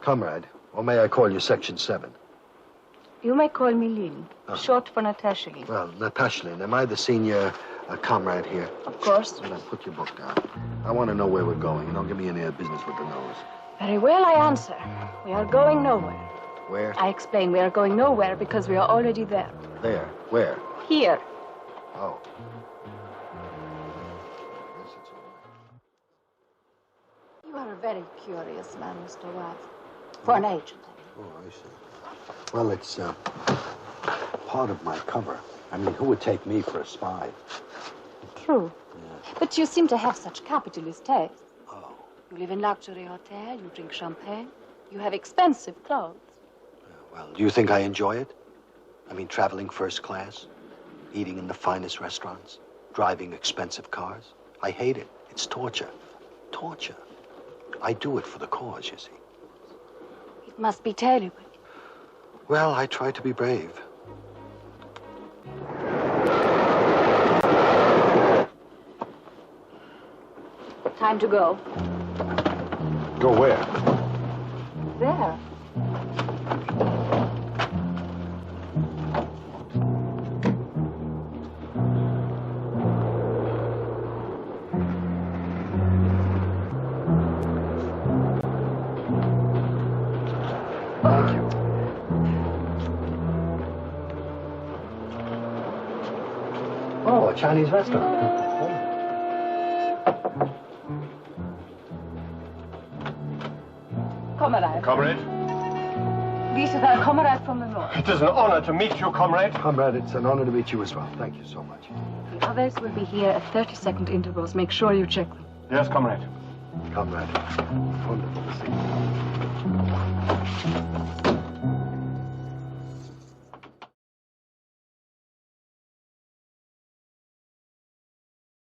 Comrade, or may I call you Section 7? You may call me Lynn, short for Natasha Lynn. Well, Natasha Lynn, am I the senior comrade here? Of course. Well, then put your book down. I want to know where we're going. You don't give me any business with the nose. Very well, I answer. We are going nowhere. Where? I explain we are going nowhere because we are already there. There? Where? Here. Oh. You are a very curious man, Mr. White. For an agent. Oh, I see. Well, it's part of my cover. I mean, who would take me for a spy? True. Yeah. But you seem to have such capitalist taste. Oh. You live in luxury hotel, you drink champagne, you have expensive clothes. Well, do you think I enjoy it? I mean, traveling first class, eating in the finest restaurants, driving expensive cars. I hate it. It's torture. Torture. I do it for the cause, you see. It must be terrible. Well, I try to be brave. Time to go. Go where? There. Thank you. Oh, a Chinese restaurant. Comrade. Comrade? This is our comrade from the north. It is an honor to meet you, comrade. Comrade, it's an honor to meet you as well. Thank you so much. The others will be here at 30-second intervals. Make sure you check them. Yes, comrade. Comrade, wonderful to see you.